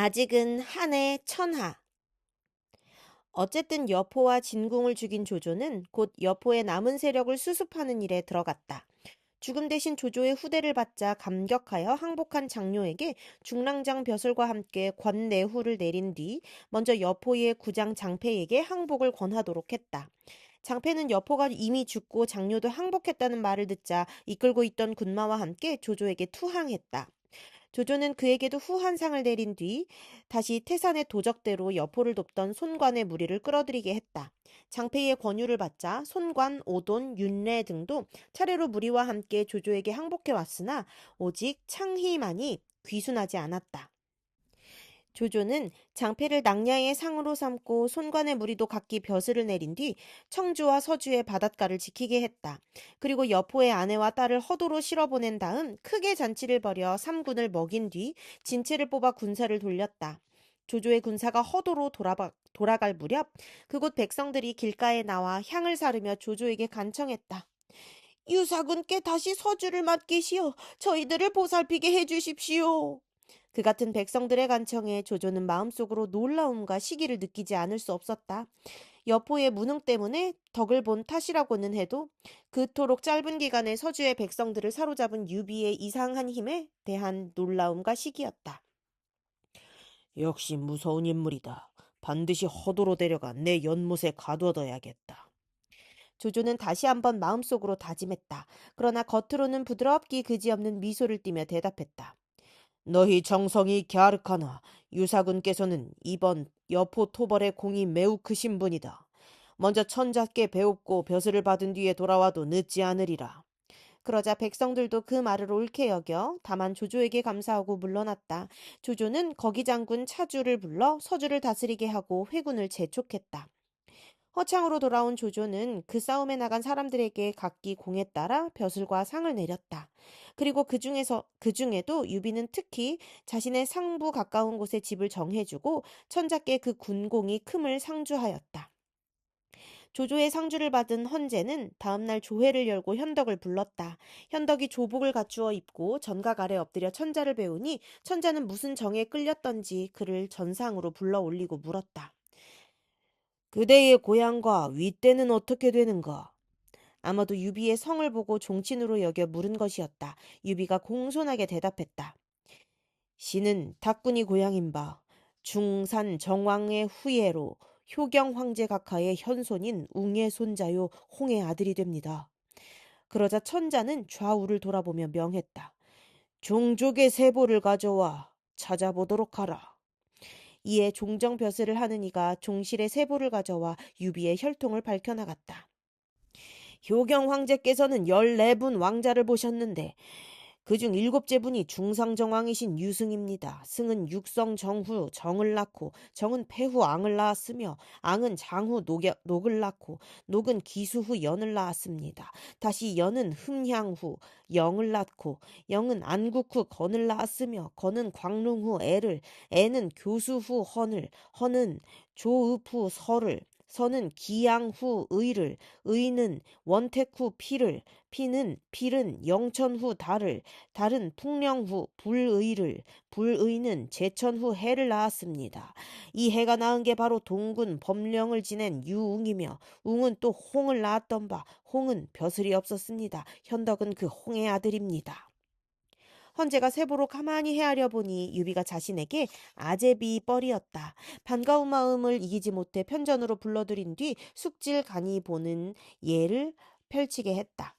아직은 한해 천하. 어쨌든 여포와 진궁을 죽인 조조는 곧 여포의 남은 세력을 수습하는 일에 들어갔다. 죽음 대신 조조의 후대를 받자 감격하여 항복한 장묘에게 중랑장 벼슬과 함께 권내후를 내린 뒤 먼저 여포의 구장 장패에게 항복을 권하도록 했다. 장패는 여포가 이미 죽고 장묘도 항복했다는 말을 듣자 이끌고 있던 군마와 함께 조조에게 투항했다. 조조는 그에게도 후한상을 내린 뒤 다시 태산의 도적대로 여포를 돕던 손관의 무리를 끌어들이게 했다. 장패의 권유를 받자 손관, 오돈, 윤례 등도 차례로 무리와 함께 조조에게 항복해 왔으나 오직 창희만이 귀순하지 않았다. 조조는 장패를 낭야의 상으로 삼고 손관의 무리도 각기 벼슬을 내린 뒤 청주와 서주의 바닷가를 지키게 했다. 그리고 여포의 아내와 딸을 허도로 실어보낸 다음 크게 잔치를 벌여 삼군을 먹인 뒤 진체를 뽑아 군사를 돌렸다. 조조의 군사가 허도로 돌아갈 무렵 그곳 백성들이 길가에 나와 향을 사르며 조조에게 간청했다. 유사군께 다시 서주를 맡기시어 저희들을 보살피게 해주십시오. 그 같은 백성들의 간청에 조조는 마음속으로 놀라움과 시기를 느끼지 않을 수 없었다. 여포의 무능 때문에 덕을 본 탓이라고는 해도 그토록 짧은 기간에 서주의 백성들을 사로잡은 유비의 이상한 힘에 대한 놀라움과 시기였다. 역시 무서운 인물이다. 반드시 허도로 데려가 내 연못에 가둬둬야겠다. 조조는 다시 한번 마음속으로 다짐했다. 그러나 겉으로는 부드럽기 그지없는 미소를 띠며 대답했다. 너희 정성이 갸륵하나 유사군께서는 이번 여포 토벌의 공이 매우 크신 분이다. 먼저 천자께 배웁고 벼슬을 받은 뒤에 돌아와도 늦지 않으리라. 그러자 백성들도 그 말을 옳게 여겨 다만 조조에게 감사하고 물러났다. 조조는 거기 장군 차주를 불러 서주를 다스리게 하고 회군을 재촉했다. 허창으로 돌아온 조조는 그 싸움에 나간 사람들에게 각기 공에 따라 벼슬과 상을 내렸다. 그리고 그 중에도 유비는 특히 자신의 상부 가까운 곳에 집을 정해주고 천자께 그 군공이 큼을 상주하였다. 조조의 상주를 받은 헌제는 다음날 조회를 열고 현덕을 불렀다. 현덕이 조복을 갖추어 입고 전각 아래 엎드려 천자를 배우니 천자는 무슨 정에 끌렸던지 그를 전상으로 불러 올리고 물었다. 그대의 고향과 윗대는 어떻게 되는가? 아마도 유비의 성을 보고 종친으로 여겨 물은 것이었다. 유비가 공손하게 대답했다. 시는 탁군이 고향인 바 중산 정왕의 후예로 효경 황제 각하의 현손인 웅의 손자요 홍의 아들이 됩니다. 그러자 천자는 좌우를 돌아보며 명했다. 종족의 세보를 가져와 찾아보도록 하라. 이에 종정벼슬을 하는 이가 종실의 세보를 가져와 유비의 혈통을 밝혀나갔다. 효경 황제께서는 14분 왕자를 보셨는데 그중 7째 분이 중상정왕이신 유승입니다. 승은 육성정후 정을 낳고 정은 패후 앙을 낳았으며 앙은 장후 녹을 낳고 녹은 기수후 연을 낳았습니다. 다시 연은 흠향후 영을 낳고 영은 안국후 건을 낳았으며 건은 광릉후 애를 애는 교수후 헌을 헌은 조읍후 설을 서는 기양 후 의를 의는 원택 후 피를 피는 필은 영천 후 달을 달은 풍령 후 불의를 불의는 제천 후 해를 낳았습니다. 이 해가 낳은 게 바로 동군 법령을 지낸 유웅이며 웅은 또 홍을 낳았던 바 홍은 벼슬이 없었습니다. 현덕은 그 홍의 아들입니다. 헌제가 세보로 가만히 헤아려 보니 유비가 자신에게 아제비 뻘이었다. 반가운 마음을 이기지 못해 편전으로 불러들인 뒤 숙질 간이 보는 예를 펼치게 했다.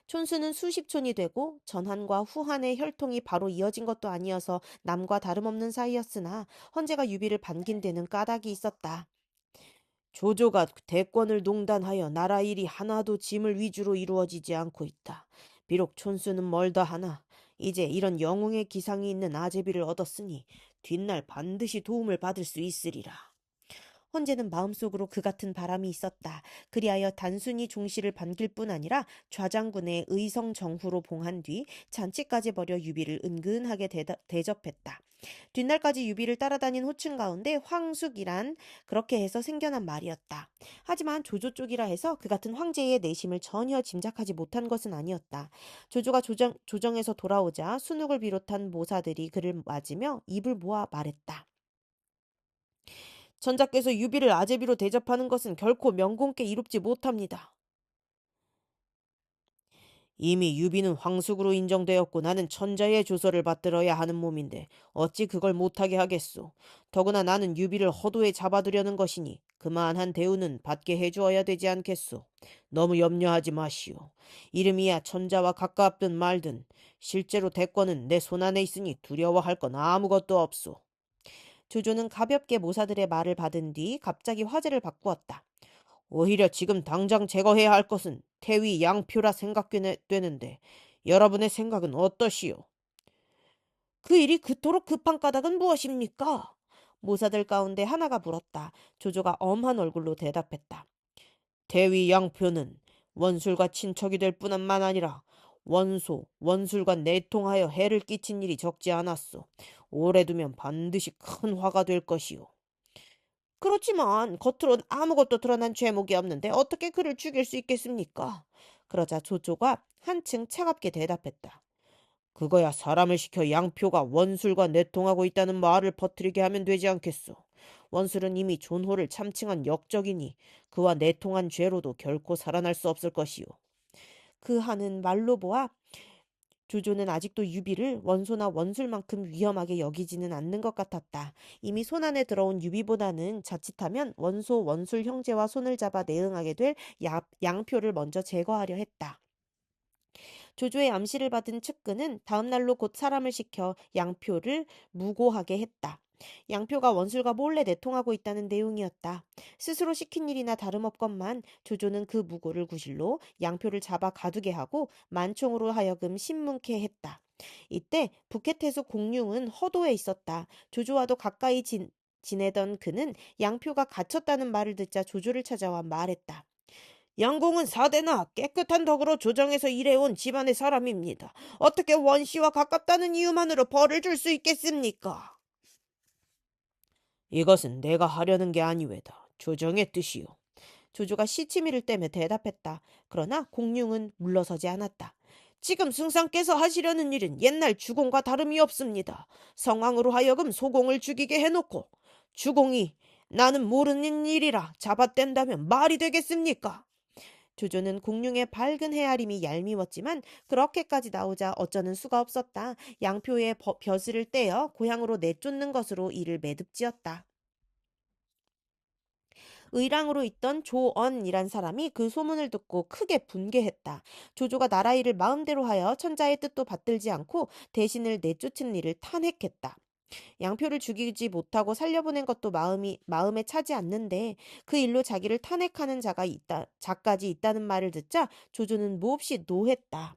촌수는 수십 촌이 되고 전한과 후한의 혈통이 바로 이어진 것도 아니어서 남과 다름없는 사이였으나 헌제가 유비를 반긴 데는 까닭이 있었다. 조조가 대권을 농단하여 나라 일이 하나도 짐을 위주로 이루어지지 않고 있다. 비록 촌수는 멀다 하나 이제 이런 영웅의 기상이 있는 아제비를 얻었으니 뒷날 반드시 도움을 받을 수 있으리라. 헌재는 마음속으로 그 같은 바람이 있었다. 그리하여 단순히 종씨를 반길 뿐 아니라 좌장군의 의성 정후로 봉한 뒤 잔치까지 벌여 유비를 은근하게 대접했다. 뒷날까지 유비를 따라다닌 호칭 가운데 황숙이란 그렇게 해서 생겨난 말이었다. 하지만 조조 쪽이라 해서 그 같은 황제의 내심을 전혀 짐작하지 못한 것은 아니었다. 조조가 조정에서 돌아오자 순욱을 비롯한 모사들이 그를 맞으며 입을 모아 말했다. 전자께서 유비를 아제비로 대접하는 것은 결코 명공께 이롭지 못합니다. 이미 유비는 황숙으로 인정되었고 나는 천자의 조서를 받들어야 하는 몸인데 어찌 그걸 못하게 하겠소. 더구나 나는 유비를 허도에 잡아두려는 것이니 그만한 대우는 받게 해주어야 되지 않겠소. 너무 염려하지 마시오. 이름이야 천자와 가깝든 말든 실제로 대권은 내 손안에 있으니 두려워할 건 아무것도 없소. 조조는 가볍게 모사들의 말을 받은 뒤 갑자기 화제를 바꾸었다. 오히려 지금 당장 제거해야 할 것은 태위 양표라 생각되는데 여러분의 생각은 어떠시오? 그 일이 그토록 급한 까닭은 무엇입니까? 모사들 가운데 하나가 물었다. 조조가 엄한 얼굴로 대답했다. 태위 양표는 원술과 친척이 될 뿐만 아니라 원술과 내통하여 해를 끼친 일이 적지 않았소. 오래 두면 반드시 큰 화가 될 것이오. 그렇지만 겉으론 아무것도 드러난 죄목이 없는데 어떻게 그를 죽일 수 있겠습니까? 그러자 조조가 한층 차갑게 대답했다. 그거야 사람을 시켜 양표가 원술과 내통하고 있다는 말을 퍼뜨리게 하면 되지 않겠소. 원술은 이미 존호를 참칭한 역적이니 그와 내통한 죄로도 결코 살아날 수 없을 것이오. 그 하는 말로 보아 조조는 아직도 유비를 원소나 원술만큼 위험하게 여기지는 않는 것 같았다. 이미 손안에 들어온 유비보다는 자칫하면 원소, 원술 형제와 손을 잡아 내응하게 될 양표를 먼저 제거하려 했다. 조조의 암시를 받은 측근은 다음 날로 곧 사람을 시켜 양표를 무고하게 했다. 양표가 원술과 몰래 내통하고 있다는 내용이었다. 스스로 시킨 일이나 다름없건만 조조는 그 무고를 구실로 양표를 잡아 가두게 하고 만총으로 하여금 신문케 했다. 이때 북해태수 공룡은 허도에 있었다. 조조와도 가까이 지내던 그는 양표가 갇혔다는 말을 듣자 조조를 찾아와 말했다. 양공은 사대나 깨끗한 덕으로 조정에서 일해온 집안의 사람입니다. 어떻게 원씨와 가깝다는 이유만으로 벌을 줄 수 있겠습니까? 이것은 내가 하려는 게 아니외다. 조정의 뜻이요. 조조가 시치미를 떼며 대답했다. 그러나 공룡은 물러서지 않았다. 지금 승상께서 하시려는 일은 옛날 주공과 다름이 없습니다. 성왕으로 하여금 소공을 죽이게 해놓고 주공이 나는 모르는 일이라 잡아뗀다면 말이 되겠습니까? 조조는 공룡의 밝은 헤아림이 얄미웠지만 그렇게까지 나오자 어쩌는 수가 없었다. 양표의 벼슬을 떼어 고향으로 내쫓는 것으로 이를 매듭지었다. 의랑으로 있던 조언이란 사람이 그 소문을 듣고 크게 분개했다. 조조가 나라 일을 마음대로 하여 천자의 뜻도 받들지 않고 대신을 내쫓은 일을 탄핵했다. 양표를 죽이지 못하고 살려보낸 것도 마음에 차지 않는데 그 일로 자기를 탄핵하는 자까지 있다는 말을 듣자 조조는 몹시 노했다.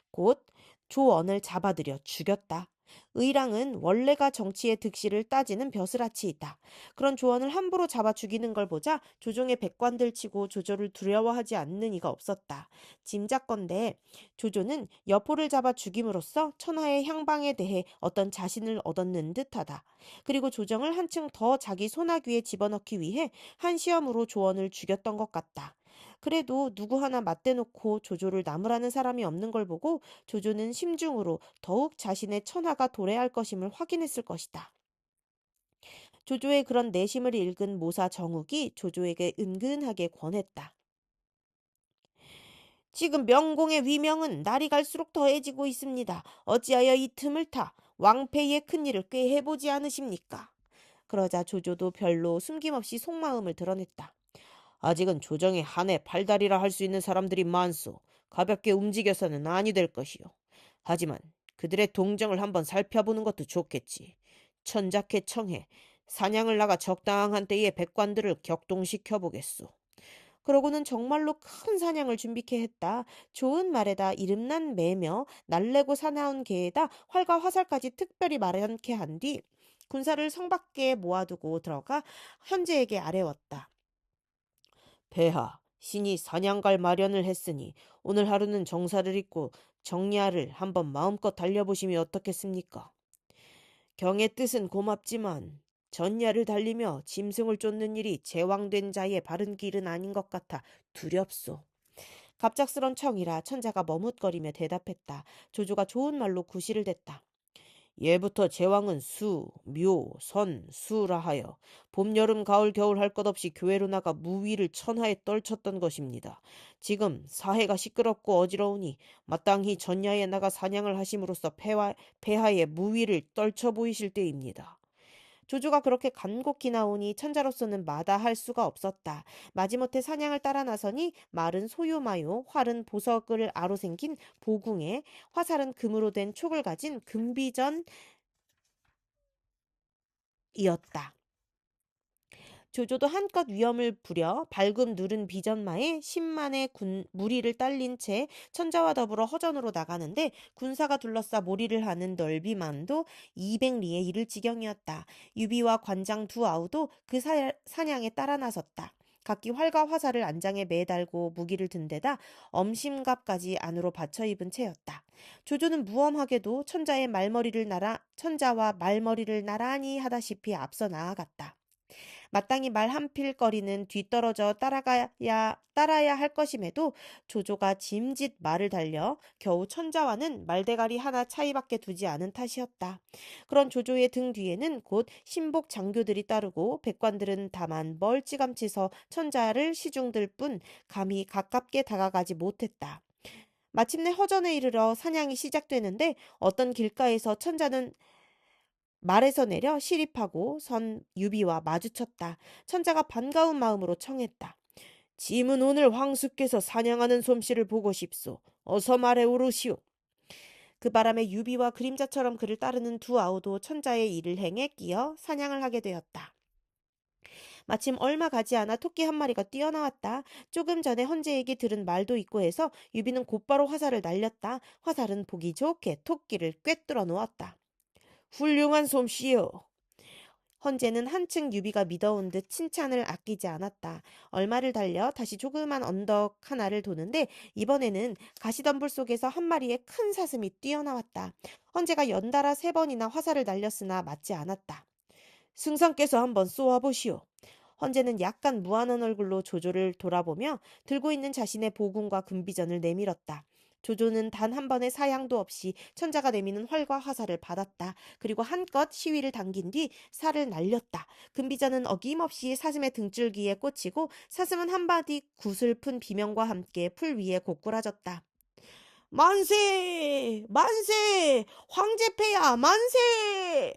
곧 조언을 잡아들여 죽였다. 의랑은 원래가 정치의 득실을 따지는 벼슬아치이다. 그런 조언을 함부로 잡아 죽이는 걸 보자 조정의 백관들 치고 조조를 두려워하지 않는 이가 없었다. 짐작건대 조조는 여포를 잡아 죽임으로써 천하의 향방에 대해 어떤 자신을 얻었는 듯하다. 그리고 조정을 한층 더 자기 손아귀에 집어넣기 위해 한시험으로 조언을 죽였던 것 같다. 그래도 누구 하나 맞대놓고 조조를 나무라는 사람이 없는 걸 보고 조조는 심중으로 더욱 자신의 천하가 도래할 것임을 확인했을 것이다. 조조의 그런 내심을 읽은 모사 정욱이 조조에게 은근하게 권했다. 지금 명공의 위명은 날이 갈수록 더해지고 있습니다. 어찌하여 이 틈을 타 왕패의 큰일을 꾀해보지 않으십니까? 그러자 조조도 별로 숨김없이 속마음을 드러냈다. 아직은 조정에 한해 팔다리라 할 수 있는 사람들이 많소. 가볍게 움직여서는 아니 될 것이요. 하지만 그들의 동정을 한번 살펴보는 것도 좋겠지. 천자케 청해 사냥을 나가 적당한 때에 백관들을 격동시켜 보겠소. 그러고는 정말로 큰 사냥을 준비케 했다. 좋은 말에다 이름난 매며 날래고 사나운 개에다 활과 화살까지 특별히 마련케 한 뒤 군사를 성 밖에 모아두고 들어가 헌제에게 아뢰었다. 폐하, 신이 사냥갈 마련을 했으니 오늘 하루는 정사를 잊고 정야를 한번 마음껏 달려보심이 어떻겠습니까? 경의 뜻은 고맙지만 전야를 달리며 짐승을 쫓는 일이 제왕된 자의 바른 길은 아닌 것 같아 두렵소. 갑작스런 청이라 천자가 머뭇거리며 대답했다. 조조가 좋은 말로 구실을 댔다. 예부터 제왕은 수, 묘, 선, 수라 하여 봄, 여름, 가을, 겨울 할 것 없이 교회로 나가 무위를 천하에 떨쳤던 것입니다. 지금 사해가 시끄럽고 어지러우니 마땅히 전야에 나가 사냥을 하심으로써 폐하의 무위를 떨쳐 보이실 때입니다. 조조가 그렇게 간곡히 나오니 천자로서는 마다할 수가 없었다. 마지못해 사냥을 따라 나서니 말은 소요마요, 활은 보석을 아로 생긴 보궁에, 화살은 금으로 된 촉을 가진 금비전이었다. 조조도 한껏 위험을 부려 발금 누른 비전마에 10만의 무리를 딸린 채 천자와 더불어 허전으로 나가는데 군사가 둘러싸 몰이를 하는 넓이만도 200리에 이를 지경이었다. 유비와 관장 두 아우도 그 사냥에 따라 나섰다. 각기 활과 화살을 안장에 매달고 무기를 든 데다 엄심갑까지 안으로 받쳐 입은 채였다. 조조는 무엄하게도 천자와 말머리를 나란히 하다시피 앞서 나아갔다. 마땅히 말 한필거리는 뒤떨어져 따라야 할 것임에도 조조가 짐짓 말을 달려 겨우 천자와는 말대가리 하나 차이밖에 두지 않은 탓이었다. 그런 조조의 등 뒤에는 곧 신복 장교들이 따르고 백관들은 다만 멀찌감치 서 천자를 시중들 뿐 감히 가깝게 다가가지 못했다. 마침내 허전에 이르러 사냥이 시작되는데 어떤 길가에서 천자는 말에서 내려 시립하고 선 유비와 마주쳤다. 천자가 반가운 마음으로 청했다. 짐은 오늘 황수께서 사냥하는 솜씨를 보고 싶소. 어서 말해 오르시오. 그 바람에 유비와 그림자처럼 그를 따르는 두 아우도 천자의 일을 행해 끼어 사냥을 하게 되었다. 마침 얼마 가지 않아 토끼 한 마리가 뛰어나왔다. 조금 전에 헌제에게 들은 말도 있고 해서 유비는 곧바로 화살을 날렸다. 화살은 보기 좋게 토끼를 꿰뚫어 놓았다. 훌륭한 솜씨요. 헌재는 한층 유비가 믿어온 듯 칭찬을 아끼지 않았다. 얼마를 달려 다시 조그만 언덕 하나를 도는데 이번에는 가시덤불 속에서 한 마리의 큰 사슴이 뛰어나왔다. 헌재가 연달아 3번이나 화살을 날렸으나 맞지 않았다. 승상께서 한번 쏘아보시오. 헌재는 약간 무안한 얼굴로 조조를 돌아보며 들고 있는 자신의 보궁과 금비전을 내밀었다. 조조는 단 한 번의 사양도 없이 천자가 내미는 활과 화살을 받았다. 그리고 한껏 시위를 당긴 뒤 살을 날렸다. 금비전은 어김없이 사슴의 등줄기에 꽂히고 사슴은 한마디 구슬픈 비명과 함께 풀 위에 고꾸라졌다. 만세! 만세! 황제폐야 만세!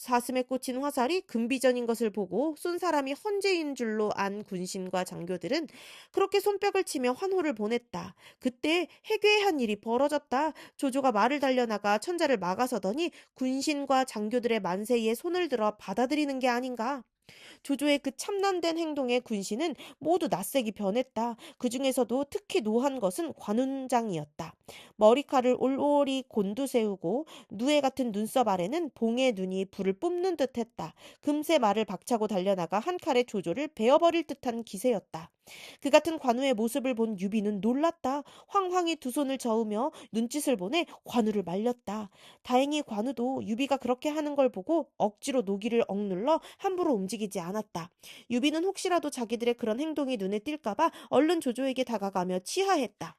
사슴에 꽂힌 화살이 금비전인 것을 보고 쏜 사람이 헌제인 줄로 안 군신과 장교들은 그렇게 손뼉을 치며 환호를 보냈다. 그때 해괴한 일이 벌어졌다. 조조가 말을 달려나가 천자를 막아서더니 군신과 장교들의 만세에 손을 들어 받아들이는 게 아닌가. 조조의 그 참남된 행동에 군신은 모두 낯색이 변했다. 그 중에서도 특히 노한 것은 관운장이었다. 머리칼을 올올이 곤두세우고 누에 같은 눈썹 아래는 봉의 눈이 불을 뿜는 듯했다. 금세 말을 박차고 달려나가 한 칼에 조조를 베어버릴 듯한 기세였다. 그 같은 관우의 모습을 본 유비는 놀랐다. 황황히 두 손을 저으며 눈짓을 보내 관우를 말렸다. 다행히 관우도 유비가 그렇게 하는 걸 보고 억지로 노기를 억눌러 함부로 움직이지 않았다. 유비는 혹시라도 자기들의 그런 행동이 눈에 띌까봐 얼른 조조에게 다가가며 치하했다.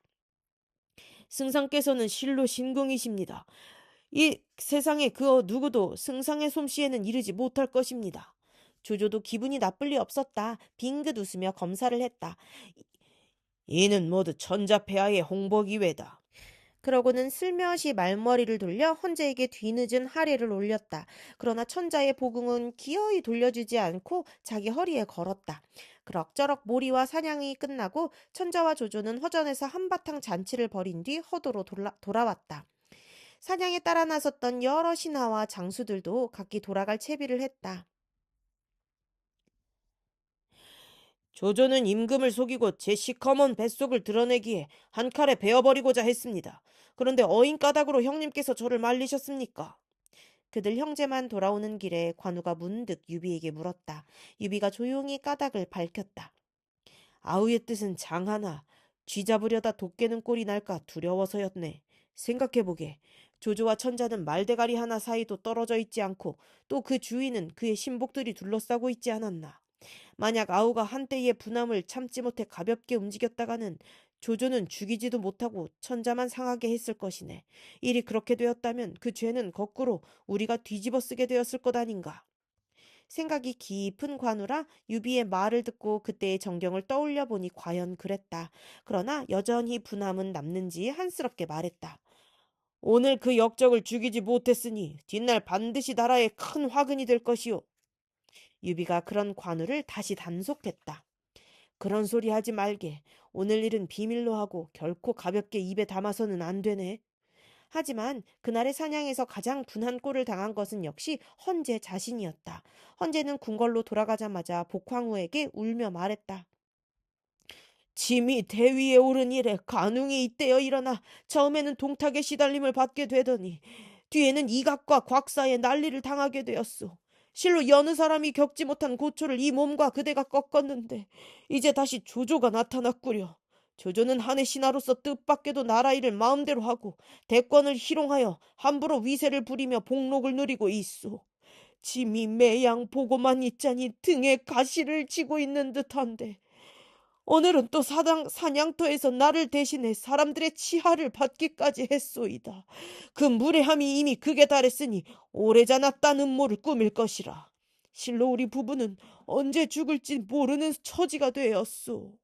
승상께서는 실로 신궁이십니다. 이 세상에 그 누구도 승상의 솜씨에는 이르지 못할 것입니다. 조조도 기분이 나쁠 리 없었다. 빙긋 웃으며 검사를 했다. 이는 모두 천자폐하의 홍보기회다. 그러고는 슬며시 말머리를 돌려 헌제에게 뒤늦은 하례를 올렸다. 그러나 천자의 보궁은 기어이 돌려주지 않고 자기 허리에 걸었다. 그럭저럭 몰이와 사냥이 끝나고 천자와 조조는 허전에서 한바탕 잔치를 벌인 뒤 허도로 돌아왔다. 사냥에 따라 나섰던 여러 신하와 장수들도 각기 돌아갈 채비를 했다. 조조는 임금을 속이고 제 시커먼 뱃속을 드러내기에 한 칼에 베어버리고자 했습니다. 그런데 어인 까닭으로 형님께서 저를 말리셨습니까? 그들 형제만 돌아오는 길에 관우가 문득 유비에게 물었다. 유비가 조용히 까닭을 밝혔다. 아우의 뜻은 장하나 쥐 잡으려다 독 깨는 꼴이 날까 두려워서였네. 생각해보게. 조조와 천자는 말대가리 하나 사이도 떨어져 있지 않고 또 그 주위는 그의 신복들이 둘러싸고 있지 않았나. 만약 아우가 한때의 분함을 참지 못해 가볍게 움직였다가는 조조는 죽이지도 못하고 천자만 상하게 했을 것이네. 일이 그렇게 되었다면 그 죄는 거꾸로 우리가 뒤집어 쓰게 되었을 것 아닌가. 생각이 깊은 관우라 유비의 말을 듣고 그때의 정경을 떠올려 보니 과연 그랬다. 그러나 여전히 분함은 남는지 한스럽게 말했다. 오늘 그 역적을 죽이지 못했으니 뒷날 반드시 나라에 큰 화근이 될 것이오. 유비가 그런 관우를 다시 단속했다. 그런 소리 하지 말게. 오늘 일은 비밀로 하고 결코 가볍게 입에 담아서는 안 되네. 하지만 그날의 사냥에서 가장 분한 꼴을 당한 것은 역시 헌제 자신이었다. 헌제는 궁궐로 돌아가자마자 복황후에게 울며 말했다. 짐이 대위에 오른 이래 간웅이 이때여 일어나 처음에는 동탁의 시달림을 받게 되더니 뒤에는 이각과 곽사의 난리를 당하게 되었소. 실로 여느 사람이 겪지 못한 고초를 이 몸과 그대가 꺾었는데 이제 다시 조조가 나타났구려. 조조는 한해 신하로서 뜻밖에도 나라 일을 마음대로 하고 대권을 희롱하여 함부로 위세를 부리며 복록을 누리고 있소. 짐이 매양 보고만 있자니 등에 가시를 지고 있는 듯한데 오늘은 또 사냥터에서 나를 대신해 사람들의 치하를 받기까지 했소이다. 그 무례함이 이미 극에 달했으니 오래전났다는 음모를 꾸밀 것이라. 실로 우리 부부는 언제 죽을지 모르는 처지가 되었소.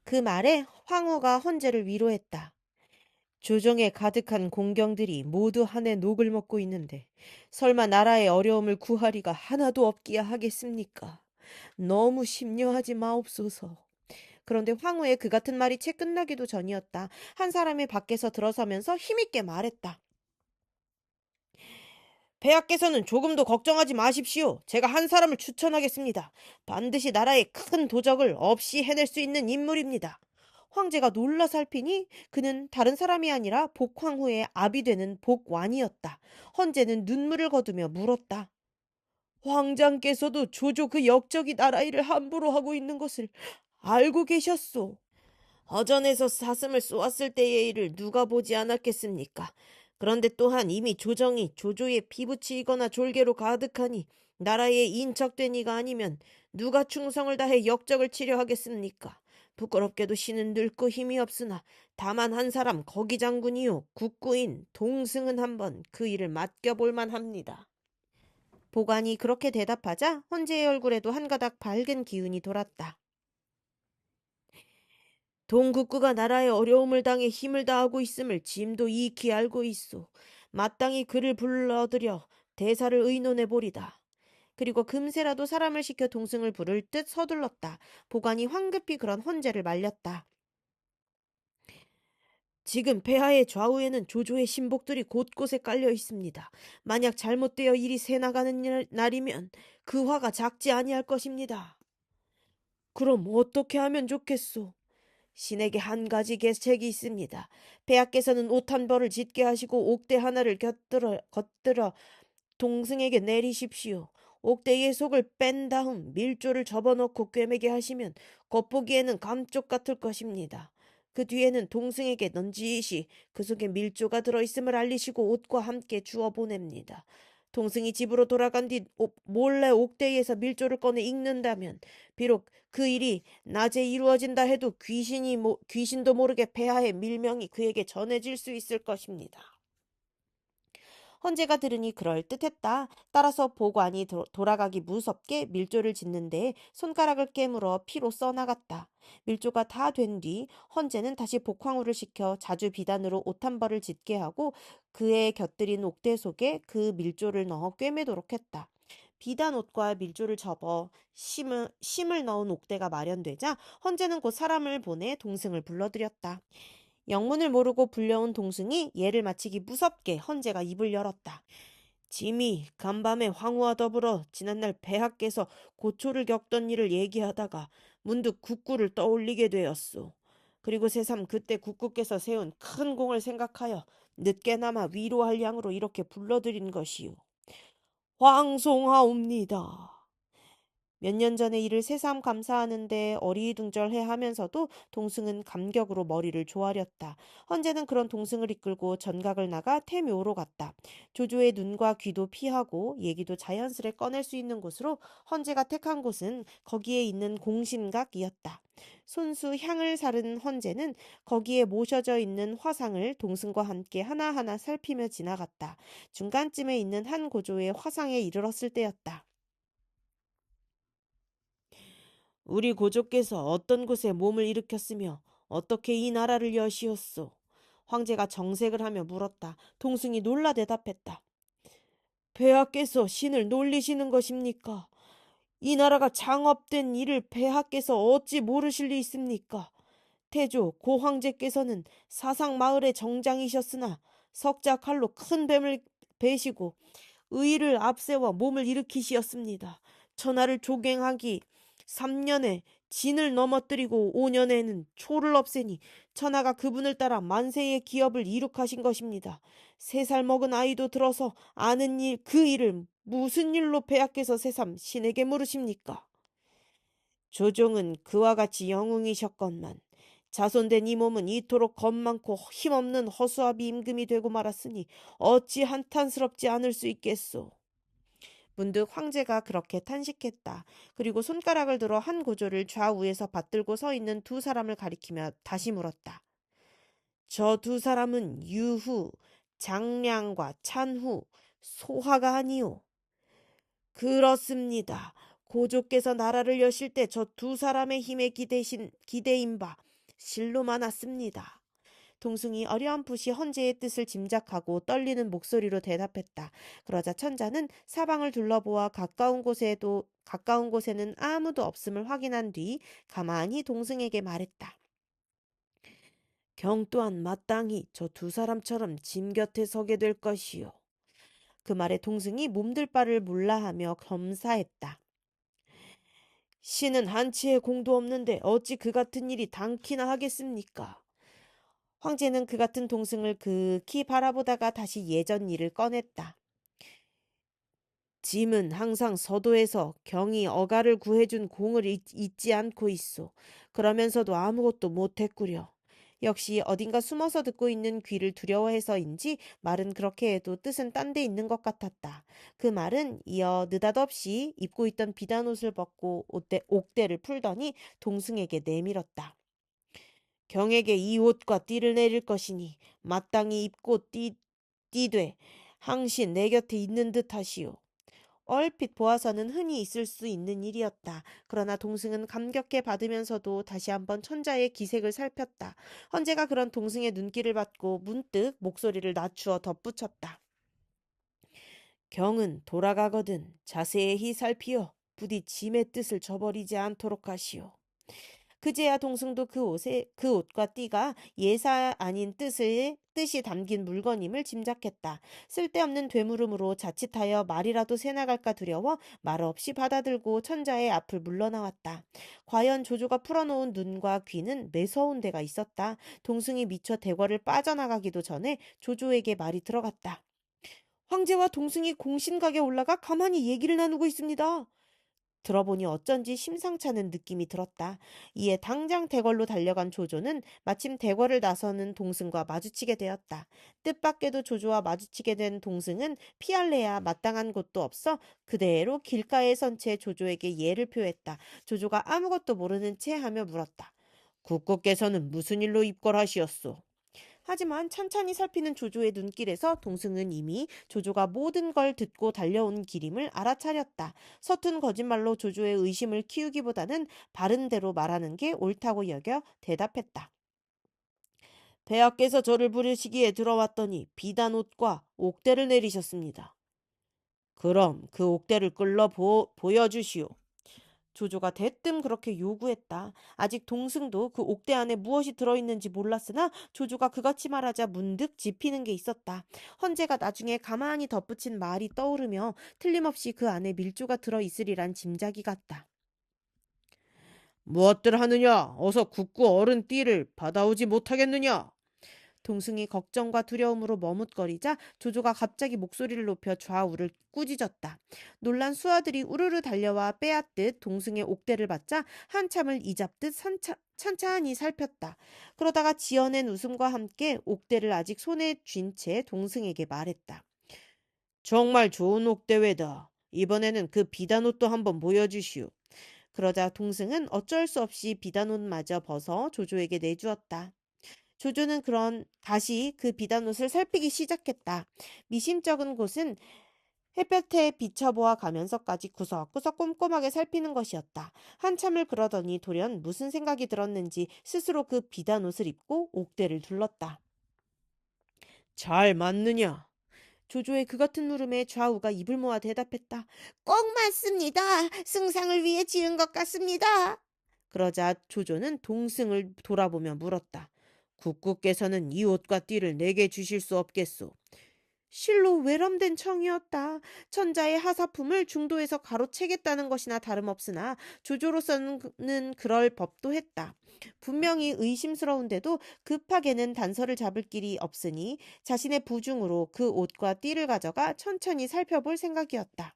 그 말에 황후가 헌제를 위로했다. 조정에 가득한 공경들이 모두 한해 녹을 먹고 있는데 설마 나라의 어려움을 구하리가 하나도 없기야 하겠습니까? 너무 심려하지 마옵소서. 그런데 황후의 그 같은 말이 채 끝나기도 전이었다. 한 사람이 밖에서 들어서면서 힘있게 말했다. 폐하께서는 조금도 걱정하지 마십시오. 제가 한 사람을 추천하겠습니다. 반드시 나라의 큰 도적을 없이 해낼 수 있는 인물입니다. 황제가 놀라 살피니 그는 다른 사람이 아니라 복황후의 아비 되는 복완이었다. 헌제는 눈물을 거두며 물었다. 황장께서도 조조 그 역적이 나라 일을 함부로 하고 있는 것을 알고 계셨소. 허전에서 사슴을 쏘았을 때의 일을 누가 보지 않았겠습니까? 그런데 또한 이미 조정이 조조의 피부치이거나 졸개로 가득하니 나라에 인척된 이가 아니면 누가 충성을 다해 역적을 치려 하겠습니까? 부끄럽게도 신은 늙고 힘이 없으나 다만 한 사람 거기 장군이요 국구인 동승은 한번 그 일을 맡겨볼 만합니다. 보관이 그렇게 대답하자 헌제의 얼굴에도 한 가닥 밝은 기운이 돌았다. 동국구가 나라의 어려움을 당해 힘을 다하고 있음을 짐도 익히 알고 있소. 마땅히 그를 불러들여 대사를 의논해 보리다. 그리고 금세라도 사람을 시켜 동승을 부를 듯 서둘렀다. 보관이 황급히 그런 헌제를 말렸다. 지금 폐하의 좌우에는 조조의 신복들이 곳곳에 깔려 있습니다. 만약 잘못되어 일이 새나가는 날이면 그 화가 작지 아니할 것입니다. 그럼 어떻게 하면 좋겠소? 신에게 한 가지 계책이 있습니다. 폐하께서는 옷 한 벌을 짙게 하시고 옥대 하나를 겉들어 동승에게 내리십시오. 옥대의 속을 뺀 다음 밀조를 접어넣고 꿰매게 하시면 겉보기에는 감쪽 같을 것입니다. 그 뒤에는 동승에게 넌지시 그 속에 밀조가 들어있음을 알리시고 옷과 함께 주워 보냅니다. 동승이 집으로 돌아간 뒤 몰래 옥대에서 밀조를 꺼내 익는다면 비록 그 일이 낮에 이루어진다 해도 귀신도 모르게 폐하의 밀명이 그에게 전해질 수 있을 것입니다. 헌제가 들으니 그럴듯했다. 따라서 보관이 돌아가기 무섭게 밀조를 짓는데 손가락을 깨물어 피로 써나갔다. 밀조가 다 된 뒤 헌제는 다시 복황후를 시켜 자주 비단으로 옷 한 벌을 짓게 하고 그의 곁들인 옥대 속에 그 밀조를 넣어 꿰매도록 했다. 비단 옷과 밀조를 접어 심을 넣은 옥대가 마련되자 헌제는 곧 사람을 보내 동승을 불러들였다. 영문을 모르고 불려온 동승이 예를 마치기 무섭게 헌제가 입을 열었다. 짐이 간밤에 황후와 더불어 지난날 폐하께서 고초를 겪던 일을 얘기하다가 문득 국구를 떠올리게 되었소. 그리고 새삼 그때 국구께서 세운 큰 공을 생각하여 늦게나마 위로할 양으로 이렇게 불러드린 것이요. 황송하옵니다. 몇 년 전의 일을 새삼 감사하는데 어리둥절해 하면서도 동승은 감격으로 머리를 조아렸다. 헌재는 그런 동승을 이끌고 전각을 나가 태묘로 갔다. 조조의 눈과 귀도 피하고 얘기도 자연스레 꺼낼 수 있는 곳으로 헌재가 택한 곳은 거기에 있는 공신각이었다. 손수 향을 사른 헌재는 거기에 모셔져 있는 화상을 동승과 함께 하나하나 살피며 지나갔다. 중간쯤에 있는 한 고조의 화상에 이르렀을 때였다. 우리 고조께서 어떤 곳에 몸을 일으켰으며 어떻게 이 나라를 여시었소? 황제가 정색을 하며 물었다. 동승이 놀라 대답했다. 폐하께서 신을 놀리시는 것입니까? 이 나라가 장업된 일을 폐하께서 어찌 모르실 리 있습니까? 태조 고 황제께서는 사상 마을의 정장이셨으나 석자 칼로 큰 뱀을 베시고 의의를 앞세워 몸을 일으키시었습니다. 천하를 조갱하기 3년에 진을 넘어뜨리고 5년에는 초를 없애니 천하가 그분을 따라 만세의 기업을 이룩하신 것입니다. 3살 먹은 아이도 들어서 아는 일, 그 일을 무슨 일로 폐하께서 새삼 신에게 물으십니까? 조종은 그와 같이 영웅이셨건만 자손된 이 몸은 이토록 겁많고 힘없는 허수아비 임금이 되고 말았으니 어찌 한탄스럽지 않을 수 있겠소. 문득 황제가 그렇게 탄식했다. 그리고 손가락을 들어 한 고조를 좌우에서 받들고 서 있는 두 사람을 가리키며 다시 물었다. 저 두 사람은 유후, 장량과 찬후, 소화가 아니오. 그렇습니다. 고조께서 나라를 여실 때 저 두 사람의 힘에 기대인 바 실로 많았습니다. 동승이 어렴풋이 헌재의 뜻을 짐작하고 떨리는 목소리로 대답했다. 그러자 천자는 사방을 둘러보아 가까운 곳에는 아무도 없음을 확인한 뒤 가만히 동승에게 말했다. 경 또한 마땅히 저 두 사람처럼 짐 곁에 서게 될 것이요. 그 말에 동승이 몸둘 바를 몰라하며 겸사했다. 신은 한치의 공도 없는데 어찌 그 같은 일이 당키나 하겠습니까? 황제는 그 같은 동승을 극히 바라보다가 다시 예전 일을 꺼냈다. 짐은 항상 서도에서 경이 어가를 구해준 공을 잊지 않고 있소. 그러면서도 아무것도 못했구려. 역시 어딘가 숨어서 듣고 있는 귀를 두려워해서인지 말은 그렇게 해도 뜻은 딴 데 있는 것 같았다. 그 말은 이어 느닷없이 입고 있던 비단옷을 벗고 옥대를 풀더니 동승에게 내밀었다. 경에게 이 옷과 띠를 내릴 것이니 마땅히 입고 띠되 항신 내 곁에 있는 듯 하시오. 얼핏 보아서는 흔히 있을 수 있는 일이었다. 그러나 동승은 감격해 받으면서도 다시 한번 천자의 기색을 살폈다. 헌재가 그런 동승의 눈길을 받고 문득 목소리를 낮추어 덧붙였다. 경은 돌아가거든 자세히 살피어 부디 짐의 뜻을 저버리지 않도록 하시오. 그제야 동승도 그 옷과 띠가 예사 아닌 뜻이 담긴 물건임을 짐작했다. 쓸데없는 되물음으로 자칫하여 말이라도 새나갈까 두려워 말없이 받아들고 천자의 앞을 물러나왔다. 과연 조조가 풀어놓은 눈과 귀는 매서운 데가 있었다. 동승이 미처 대궐을 빠져나가기도 전에 조조에게 말이 들어갔다. 황제와 동승이 공신각에 올라가 가만히 얘기를 나누고 있습니다. 들어보니 어쩐지 심상찮은 느낌이 들었다. 이에 당장 대궐로 달려간 조조는 마침 대궐을 나서는 동승과 마주치게 되었다. 뜻밖에도 조조와 마주치게 된 동승은 피할래야 마땅한 곳도 없어 그대로 길가에 선 채 조조에게 예를 표했다. 조조가 아무것도 모르는 채 하며 물었다. 국고께서는 무슨 일로 입궐하시었소? 하지만 찬찬히 살피는 조조의 눈길에서 동승은 이미 조조가 모든 걸 듣고 달려온 길임을 알아차렸다. 서툰 거짓말로 조조의 의심을 키우기보다는 바른 대로 말하는 게 옳다고 여겨 대답했다. 폐하께서 저를 부르시기에 들어왔더니 비단 옷과 옥대를 내리셨습니다. 그럼 그 옥대를 보여주시오. 조조가 대뜸 그렇게 요구했다. 아직 동승도 그 옥대 안에 무엇이 들어있는지 몰랐으나 조조가 그같이 말하자 문득 짚히는 게 있었다. 헌재가 나중에 가만히 덧붙인 말이 떠오르며 틀림없이 그 안에 밀조가 들어있으리란 짐작이 갔다. 무엇들 하느냐? 어서 국구 어른 띠를 받아오지 못하겠느냐? 동승이 걱정과 두려움으로 머뭇거리자 조조가 갑자기 목소리를 높여 좌우를 꾸짖었다. 놀란 수하들이 우르르 달려와 빼앗듯 동승의 옥대를 받자 한참을 이잡듯 찬찬히 살폈다. 그러다가 지어낸 웃음과 함께 옥대를 아직 손에 쥔 채 동승에게 말했다. 정말 좋은 옥대회다. 이번에는 그 비단옷도 한번 보여주시오. 그러자 동승은 어쩔 수 없이 비단옷마저 벗어 조조에게 내주었다. 조조는 그런 다시 그 비단옷을 살피기 시작했다. 미심쩍은 곳은 햇볕에 비춰보아 가면서까지 구석구석 꼼꼼하게 살피는 것이었다. 한참을 그러더니 돌연 무슨 생각이 들었는지 스스로 그 비단옷을 입고 옥대를 둘렀다. 잘 맞느냐? 조조의 그 같은 물음에 좌우가 입을 모아 대답했다. 꼭 맞습니다. 승상을 위해 지은 것 같습니다. 그러자 조조는 동승을 돌아보며 물었다. 국구께서는 이 옷과 띠를 내게 주실 수 없겠소. 실로 외람된 청이었다. 천자의 하사품을 중도에서 가로채겠다는 것이나 다름없으나 조조로서는 그럴 법도 했다. 분명히 의심스러운데도 급하게는 단서를 잡을 길이 없으니 자신의 부중으로 그 옷과 띠를 가져가 천천히 살펴볼 생각이었다.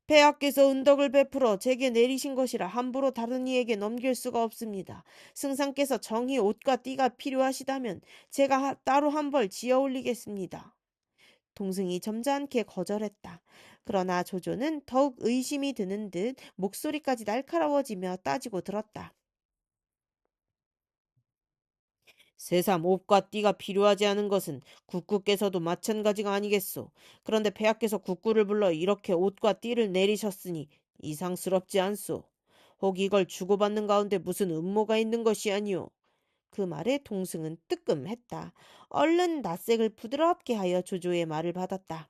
폐하께서 은덕을 베풀어 제게 내리신 것이라 함부로 다른 이에게 넘길 수가 없습니다. 승상께서 정히 옷과 띠가 필요하시다면 제가 따로 한 벌 지어 올리겠습니다. 동승이 점잖게 거절했다. 그러나 조조는 더욱 의심이 드는 듯 목소리까지 날카로워지며 따지고 들었다. 새삼 옷과 띠가 필요하지 않은 것은 국구께서도 마찬가지가 아니겠소. 그런데 폐하께서 국구를 불러 이렇게 옷과 띠를 내리셨으니 이상스럽지 않소. 혹 이걸 주고받는 가운데 무슨 음모가 있는 것이 아니오. 그 말에 동승은 뜨끔했다. 얼른 낯색을 부드럽게 하여 조조의 말을 받았다.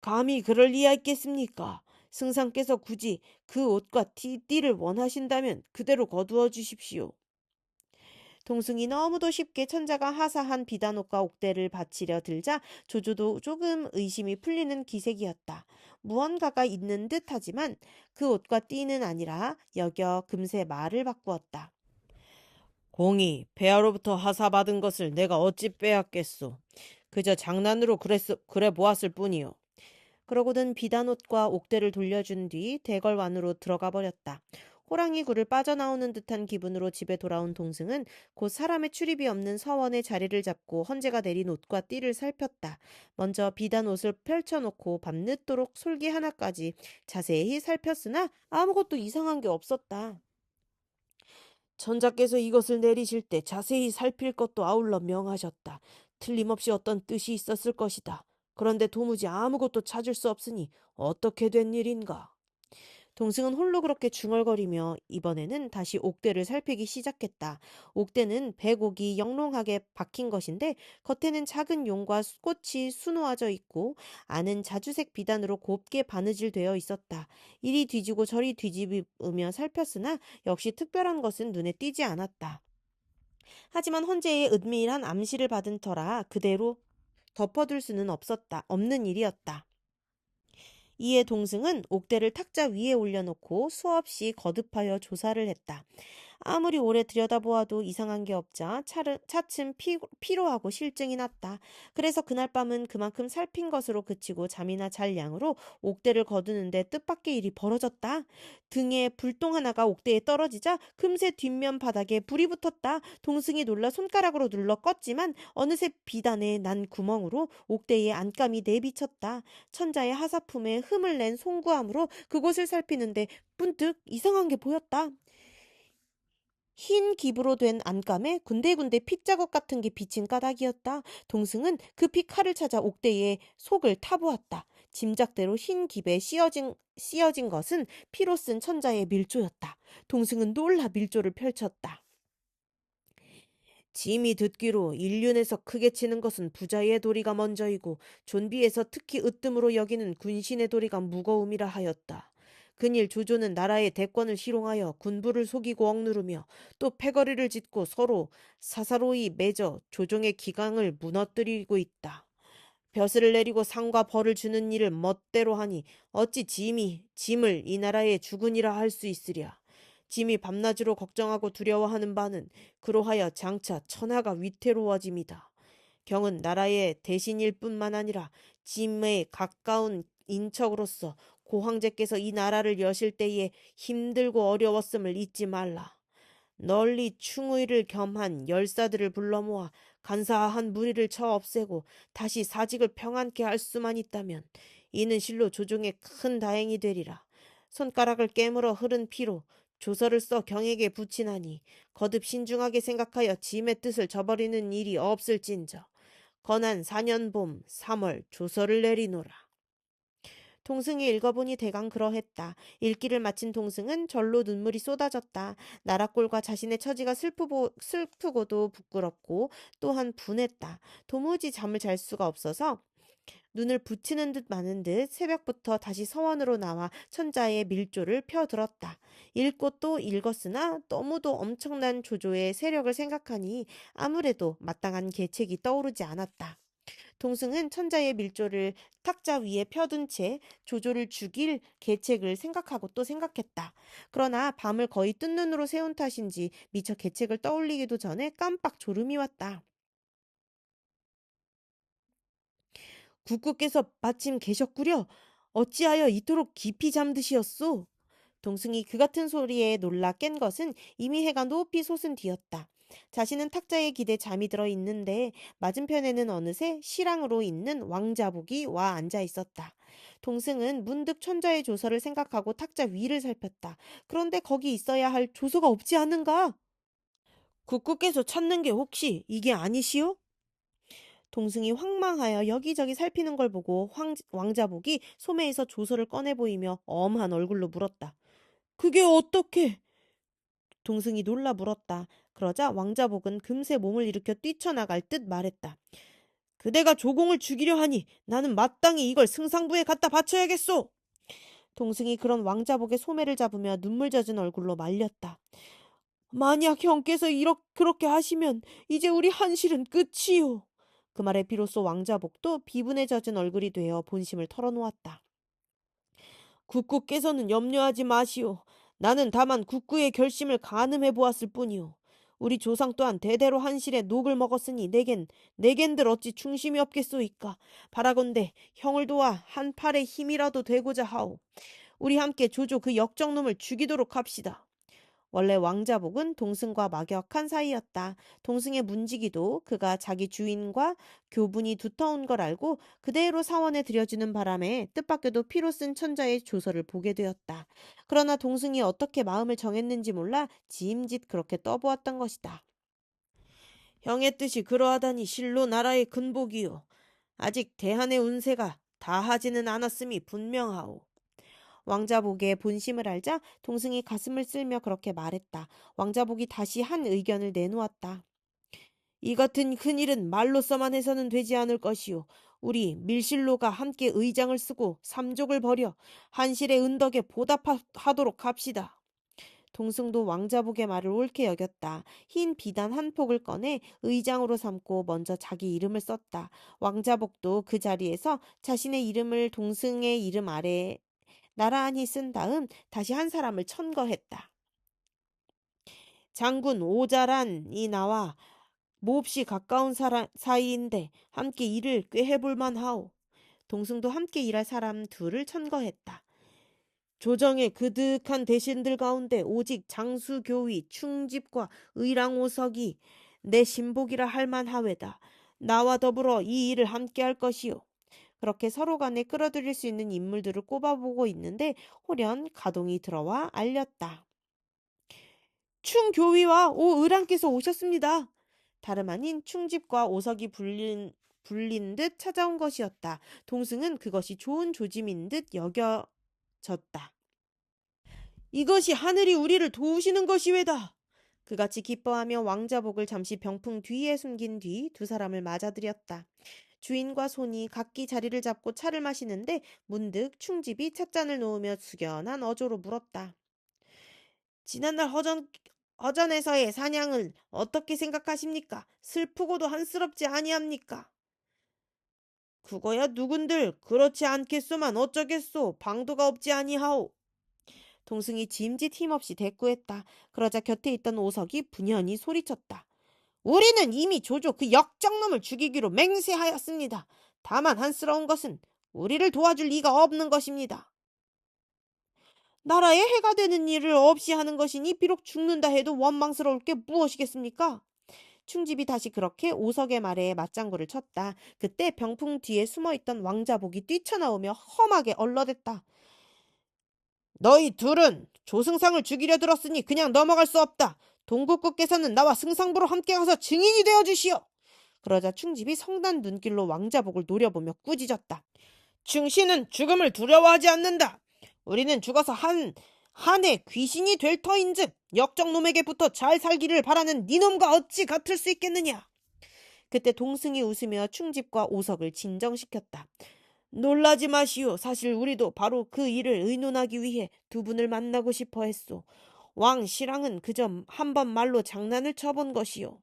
감히 그럴 리야 있겠습니까? 승상께서 굳이 그 옷과 띠를 원하신다면 그대로 거두어 주십시오. 동승이 너무도 쉽게 천자가 하사한 비단옷과 옥대를 바치려 들자 조조도 조금 의심이 풀리는 기색이었다. 무언가가 있는 듯하지만 그 옷과 띠는 아니라 여겨 금세 말을 바꾸었다. 공이 폐하로부터 하사받은 것을 내가 어찌 빼앗겠소. 그저 장난으로 그래 보았을 뿐이요. 그러고는 비단옷과 옥대를 돌려준 뒤 대궐 안으로 들어가 버렸다. 호랑이 굴을 빠져나오는 듯한 기분으로 집에 돌아온 동승은 곧 사람의 출입이 없는 서원에 자리를 잡고 헌제가 내린 옷과 띠를 살폈다. 먼저 비단옷을 펼쳐놓고 밤늦도록 솔기 하나까지 자세히 살폈으나 아무것도 이상한 게 없었다. 천자께서 이것을 내리실 때 자세히 살필 것도 아울러 명하셨다. 틀림없이 어떤 뜻이 있었을 것이다. 그런데 도무지 아무것도 찾을 수 없으니 어떻게 된 일인가? 동승은 홀로 그렇게 중얼거리며 이번에는 다시 옥대를 살피기 시작했다. 옥대는 백옥이 영롱하게 박힌 것인데 겉에는 작은 용과 꽃이 수놓아져 있고 안은 자주색 비단으로 곱게 바느질 되어 있었다. 이리 뒤지고 저리 뒤집으며 살폈으나 역시 특별한 것은 눈에 띄지 않았다. 하지만 헌재의 은밀한 암시를 받은 터라 그대로 덮어둘 수는 없는 일이었다. 이에 동승은 옥대를 탁자 위에 올려놓고 수없이 거듭하여 조사를 했다. 아무리 오래 들여다보아도 이상한 게 없자 차츰 피로하고 실증이 났다. 그래서 그날 밤은 그만큼 살핀 것으로 그치고 잠이나 잘 양으로 옥대를 거두는데 뜻밖의 일이 벌어졌다. 등에 불똥 하나가 옥대에 떨어지자 금세 뒷면 바닥에 불이 붙었다. 동승이 놀라 손가락으로 눌러 껐지만 어느새 비단에 난 구멍으로 옥대의 안감이 내비쳤다. 천자의 하사품에 흠을 낸 송구함으로 그곳을 살피는데 문득 이상한 게 보였다. 흰 기부로 된 안감에 군데군데 핏자국 같은 게 비친 까닭이었다. 동승은 급히 칼을 찾아 옥대의 속을 타보았다. 짐작대로 흰 깁에 씌어진 것은 피로 쓴 천자의 밀조였다. 동승은 놀라 밀조를 펼쳤다. 짐이 듣기로 일륜에서 크게 치는 것은 부자의 도리가 먼저이고 존비에서 특히 으뜸으로 여기는 군신의 도리가 무거움이라 하였다. 근일 조조는 나라의 대권을 희롱하여 군부를 속이고 억누르며 또 패거리를 짓고 서로 사사로이 맺어 조정의 기강을 무너뜨리고 있다. 벼슬을 내리고 상과 벌을 주는 일을 멋대로 하니 어찌 짐을 이 나라의 주군이라 할 수 있으랴. 짐이 밤낮으로 걱정하고 두려워하는 바는 그로하여 장차 천하가 위태로워짐이다. 경은 나라의 대신일 뿐만 아니라 짐에 가까운 인척으로서 고황제께서 이 나라를 여실 때에 힘들고 어려웠음을 잊지 말라. 널리 충의를 겸한 열사들을 불러 모아 간사한 무리를 쳐 없애고 다시 사직을 평안케 할 수만 있다면 이는 실로 조정에 큰 다행이 되리라. 손가락을 깨물어 흐른 피로 조서를 써 경에게 붙이나니 거듭 신중하게 생각하여 짐의 뜻을 저버리는 일이 없을진저. 건한 4년 봄 3월 조서를 내리노라. 동승이 읽어보니 대강 그러했다. 읽기를 마친 동승은 절로 눈물이 쏟아졌다. 나라꼴과 자신의 처지가 슬프고도 부끄럽고 또한 분했다. 도무지 잠을 잘 수가 없어서 눈을 붙이는 듯 마는 듯 새벽부터 다시 서원으로 나와 천자의 밀조를 펴들었다. 읽고 또 읽었으나 너무도 엄청난 조조의 세력을 생각하니 아무래도 마땅한 계책이 떠오르지 않았다. 동승은 천자의 밀조를 탁자 위에 펴둔 채 조조를 죽일 계책을 생각하고 또 생각했다. 그러나 밤을 거의 뜬 눈으로 세운 탓인지 미처 계책을 떠올리기도 전에 깜빡 졸음이 왔다. 국구께서 마침 계셨구려. 어찌하여 이토록 깊이 잠드시었소? 동승이 그 같은 소리에 놀라 깬 것은 이미 해가 높이 솟은 뒤였다. 자신은 탁자에 기대 잠이 들어 있는데 맞은편에는 어느새 실랑으로 있는 왕자복이 와 앉아 있었다. 동승은 문득 천자의 조서를 생각하고 탁자 위를 살폈다. 그런데 거기 있어야 할 조서가 없지 않은가? 국구께서 찾는 게 혹시 이게 아니시오? 동승이 황망하여 여기저기 살피는 걸 보고 왕자복이 소매에서 조서를 꺼내 보이며 엄한 얼굴로 물었다. 그게 어떻게? 동승이 놀라 물었다. 그러자 왕자복은 금세 몸을 일으켜 뛰쳐나갈 듯 말했다. 그대가 조공을 죽이려 하니 나는 마땅히 이걸 승상부에 갖다 바쳐야겠소. 동승이 그런 왕자복의 소매를 잡으며 눈물 젖은 얼굴로 말렸다. 만약 형께서 그렇게 하시면 이제 우리 한실은 끝이요. 그 말에 비로소 왕자복도 비분에 젖은 얼굴이 되어 본심을 털어놓았다. 국구께서는 염려하지 마시오. 나는 다만 국구의 결심을 가늠해 보았을 뿐이오. 우리 조상 또한 대대로 한실에 녹을 먹었으니 내겐들 어찌 충심이 없겠소이까. 바라건대 형을 도와 한 팔의 힘이라도 되고자 하오. 우리 함께 조조 그 역정놈을 죽이도록 합시다. 원래 왕자복은 동승과 막역한 사이였다. 동승의 문지기도 그가 자기 주인과 교분이 두터운 걸 알고 그대로 사원에 들여주는 바람에 뜻밖에도 피로 쓴 천자의 조서를 보게 되었다. 그러나 동승이 어떻게 마음을 정했는지 몰라 지임짓 그렇게 떠보았던 것이다. 형의 뜻이 그러하다니 실로 나라의 근복이요. 아직 대한의 운세가 다하지는 않았음이 분명하오. 왕자복의 본심을 알자 동승이 가슴을 쓸며 그렇게 말했다. 왕자복이 다시 한 의견을 내놓았다. 이 같은 큰일은 말로써만 해서는 되지 않을 것이오. 우리 밀실로가 함께 의장을 쓰고 삼족을 벌여 한실의 은덕에 보답하도록 합시다. 동승도 왕자복의 말을 옳게 여겼다. 흰 비단 한 폭을 꺼내 의장으로 삼고 먼저 자기 이름을 썼다. 왕자복도 그 자리에서 자신의 이름을 동승의 이름 아래에 나란히 쓴 다음 다시 한 사람을 천거했다. 장군 오자란이 나와 몹시 가까운 사이인데 함께 일을 꽤 해볼 만하오. 동승도 함께 일할 사람 둘을 천거했다. 조정의 그득한 대신들 가운데 오직 장수교위, 충집과 의랑오석이 내 신복이라 할 만하외다. 나와 더불어 이 일을 함께 할 것이오. 그렇게 서로 간에 끌어들일 수 있는 인물들을 꼽아보고 있는데 호련 가동이 들어와 알렸다. 충교위와 오의랑께서 오셨습니다. 다름 아닌 충집과 오석이 불린 듯 찾아온 것이었다. 동승은 그것이 좋은 조짐인 듯 여겨졌다. 이것이 하늘이 우리를 도우시는 것이외다. 그같이 기뻐하며 왕자복을 잠시 병풍 뒤에 숨긴 뒤 두 사람을 맞아들였다. 주인과 손이 각기 자리를 잡고 차를 마시는데 문득 충집이 찻잔을 놓으며 숙연한 어조로 물었다. 지난날 허전에서의 사냥을 어떻게 생각하십니까? 슬프고도 한스럽지 아니합니까? 그거야 누군들 그렇지 않겠소만 어쩌겠소. 방도가 없지 아니하오. 동승이 짐짓 힘없이 대꾸했다. 그러자 곁에 있던 오석이 분연히 소리쳤다. 우리는 이미 조조 그 역적놈을 죽이기로 맹세하였습니다. 다만 한스러운 것은 우리를 도와줄 리가 없는 것입니다. 나라에 해가 되는 일을 없이 하는 것이니 비록 죽는다 해도 원망스러울 게 무엇이겠습니까? 충집이 다시 그렇게 오석의 말에 맞장구를 쳤다. 그때 병풍 뒤에 숨어있던 왕자복이 뛰쳐나오며 험하게 얼러댔다. 너희 둘은 조승상을 죽이려 들었으니 그냥 넘어갈 수 없다. 동국국께서는 나와 승상부로 함께 가서 증인이 되어 주시오. 그러자 충집이 성난 눈길로 왕자복을 노려보며 꾸짖었다. 충신은 죽음을 두려워하지 않는다. 우리는 죽어서 한해 귀신이 될 터인즉 역적놈에게부터 잘 살기를 바라는 니놈과 어찌 같을 수 있겠느냐. 그때 동승이 웃으며 충집과 오석을 진정시켰다. 놀라지 마시오. 사실 우리도 바로 그 일을 의논하기 위해 두 분을 만나고 싶어 했소. 왕 신랑은 그저 한 번 말로 장난을 쳐본 것이오.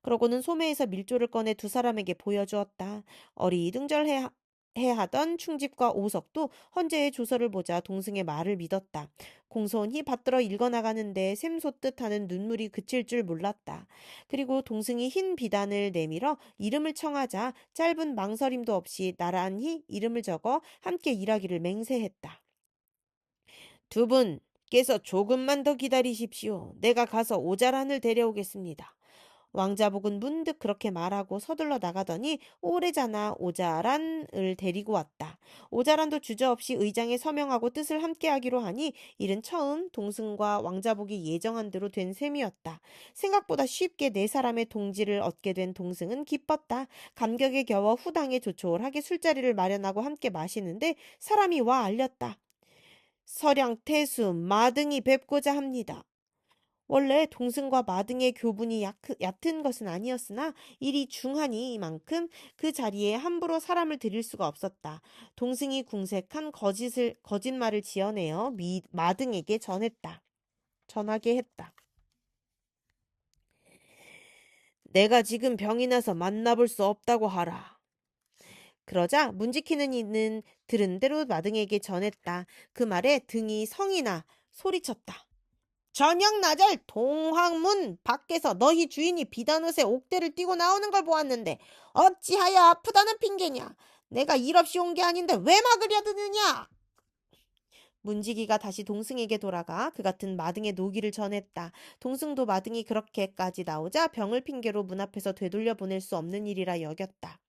그러고는 소매에서 밀조를 꺼내 두 사람에게 보여주었다. 어리둥절해하던 충집과 오석도 헌재의 조서를 보자 동승의 말을 믿었다. 공손히 받들어 읽어나가는데 샘솟듯 하는 눈물이 그칠 줄 몰랐다. 그리고 동승이 흰 비단을 내밀어 이름을 청하자 짧은 망설임도 없이 나란히 이름을 적어 함께 일하기를 맹세했다. 두 분께서 조금만 더 기다리십시오. 내가 가서 오자란을 데려오겠습니다. 왕자복은 문득 그렇게 말하고 서둘러 나가더니 오래잖아 오자란을 데리고 왔다. 오자란도 주저없이 의장에 서명하고 뜻을 함께하기로 하니 이른 처음 동승과 왕자복이 예정한 대로 된 셈이었다. 생각보다 쉽게 네 사람의 동지를 얻게 된 동승은 기뻤다. 감격에 겨워 후당에 조촐하게 술자리를 마련하고 함께 마시는데 사람이 와 알렸다. 서량 태수 마등이 뵙고자 합니다. 원래 동승과 마등의 교분이 얕은 것은 아니었으나 일이 중하니만큼 그 자리에 함부로 사람을 들일 수가 없었다. 동승이 궁색한 거짓말을 지어내어 마등에게 전하게 했다. 내가 지금 병이 나서 만나볼 수 없다고 하라. 그러자 문지키는 이는 들은 대로 마등에게 전했다. 그 말에 등이 성이 나 소리쳤다. 저녁 나절 동학문 밖에서 너희 주인이 비단옷에 옥대를 띠고 나오는 걸 보았는데 어찌하여 아프다는 핑계냐. 내가 일 없이 온 게 아닌데 왜 막으려 드느냐. 문지기가 다시 동승에게 돌아가 그 같은 마등의 노기를 전했다. 동승도 마등이 그렇게까지 나오자 병을 핑계로 문 앞에서 되돌려 보낼 수 없는 일이라 여겼다.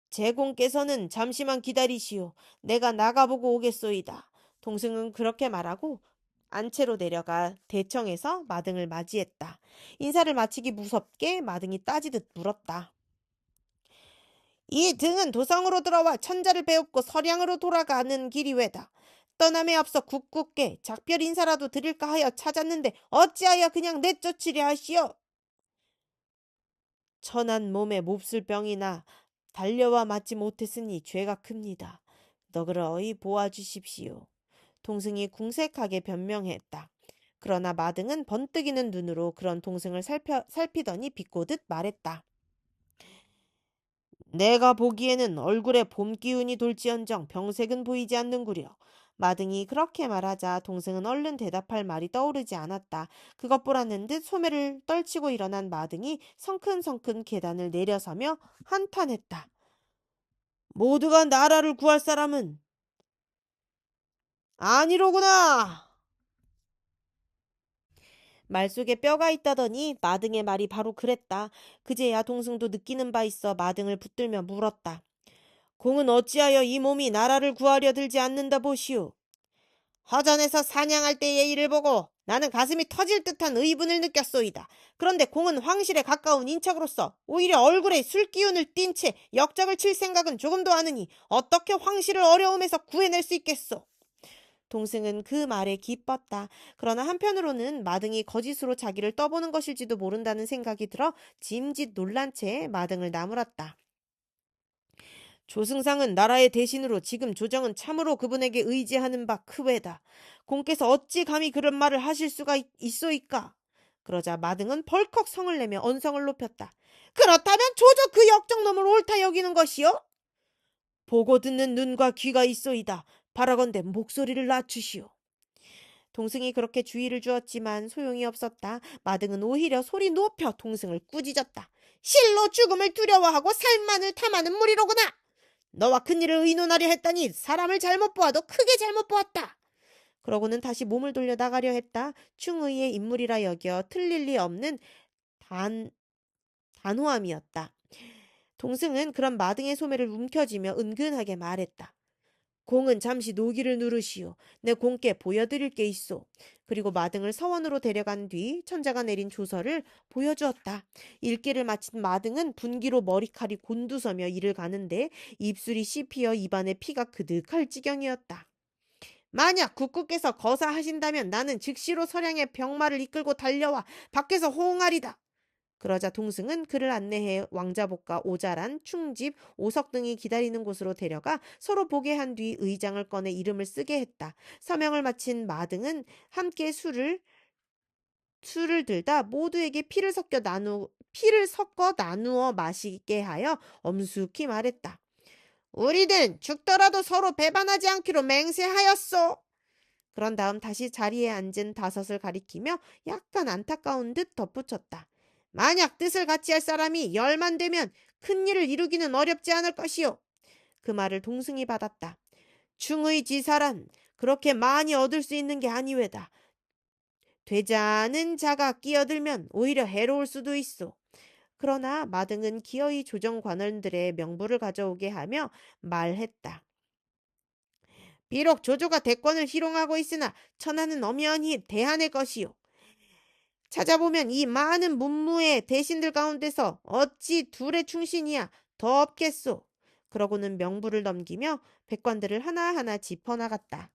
제공께서는 잠시만 기다리시오. 내가 나가보고 오겠소이다. 동승은 그렇게 말하고 안채로 내려가 대청에서 마등을 맞이했다. 인사를 마치기 무섭게 마등이 따지듯 물었다. 이 등은 도성으로 들어와 천자를 배웁고 서량으로 돌아가는 길이 왜다. 떠남에 앞서 굳굳게 작별 인사라도 드릴까 하여 찾았는데 어찌하여 그냥 내쫓으려 하시오. 천한 몸에 몹쓸 병이나 달려와 맞지 못했으니 죄가 큽니다. 너그러이 보아주십시오. 동승이 궁색하게 변명했다. 그러나 마등은 번뜩이는 눈으로 그런 동승을 살피더니 비꼬듯 말했다. 내가 보기에는 얼굴에 봄 기운이 돌지언정 병색은 보이지 않는구려. 마등이 그렇게 말하자 동승은 얼른 대답할 말이 떠오르지 않았다. 그것 보라는 듯 소매를 떨치고 일어난 마등이 성큼성큼 계단을 내려서며 한탄했다. 모두가 나라를 구할 사람은 아니로구나. 말 속에 뼈가 있다더니 마등의 말이 바로 그랬다. 그제야 동승도 느끼는 바 있어 마등을 붙들며 물었다. 공은 어찌하여 이 몸이 나라를 구하려 들지 않는다 보시오. 허전에서 사냥할 때의 일을 보고 나는 가슴이 터질 듯한 의분을 느꼈소이다. 그런데 공은 황실에 가까운 인척으로서 오히려 얼굴에 술기운을 띤 채 역적을 칠 생각은 조금도 않으니 어떻게 황실을 어려움에서 구해낼 수 있겠소. 동승은 그 말에 기뻤다. 그러나 한편으로는 마등이 거짓으로 자기를 떠보는 것일지도 모른다는 생각이 들어 짐짓 놀란 채 마등을 나무랐다. 조승상은 나라의 대신으로 지금 조정은 참으로 그분에게 의지하는 바 크외다. 공께서 어찌 감히 그런 말을 하실 수가 있소이까? 그러자 마등은 벌컥 성을 내며 언성을 높였다. 그렇다면 조조 그 역적놈을 옳다 여기는 것이요? 보고 듣는 눈과 귀가 있소이다. 바라건대 목소리를 낮추시오. 동승이 그렇게 주의를 주었지만 소용이 없었다. 마등은 오히려 소리 높여 동승을 꾸짖었다. 실로 죽음을 두려워하고 살만을 탐하는 무리로구나. 너와 큰일을 의논하려 했더니 사람을 잘못 보아도 크게 잘못 보았다. 그러고는 다시 몸을 돌려 나가려 했다. 충의의 인물이라 여겨 틀릴 리 없는 단호함이었다. 동승은 그런 마등의 소매를 움켜쥐며 은근하게 말했다. 공은 잠시 노기를 누르시오. 내 공께 보여드릴 게 있소. 그리고 마등을 서원으로 데려간 뒤 천자가 내린 조서를 보여주었다. 읽기를 마친 마등은 분기로 머리칼이 곤두서며 이를 가는데 입술이 씹히어 입안에 피가 그득할 지경이었다. 만약 국구께서 거사하신다면 나는 즉시로 서량의 병마를 이끌고 달려와 밖에서 호응하리다. 그러자 동승은 그를 안내해 왕자복과 오자란, 충집, 오석 등이 기다리는 곳으로 데려가 서로 보게 한 뒤 의장을 꺼내 이름을 쓰게 했다. 서명을 마친 마등은 함께 술을 들다 모두에게 피를 섞어 나누어 마시게 하여 엄숙히 말했다. 우리들은 죽더라도 서로 배반하지 않기로 맹세하였소. 그런 다음 다시 자리에 앉은 다섯을 가리키며 약간 안타까운 듯 덧붙였다. 만약 뜻을 같이 할 사람이 10만 되면 큰 일을 이루기는 어렵지 않을 것이요. 그 말을 동승이 받았다. 충의 지사란 그렇게 많이 얻을 수 있는 게 아니외다. 되지 않은 자가 끼어들면 오히려 해로울 수도 있어. 그러나 마등은 기어이 조정관원들의 명부를 가져오게 하며 말했다. 비록 조조가 대권을 희롱하고 있으나 천하는 엄연히 대한의 것이요. 찾아보면 이 많은 문무의 대신들 가운데서 어찌 둘의 충신이야 더 없겠소. 그러고는 명부를 넘기며 백관들을 하나하나 짚어나갔다.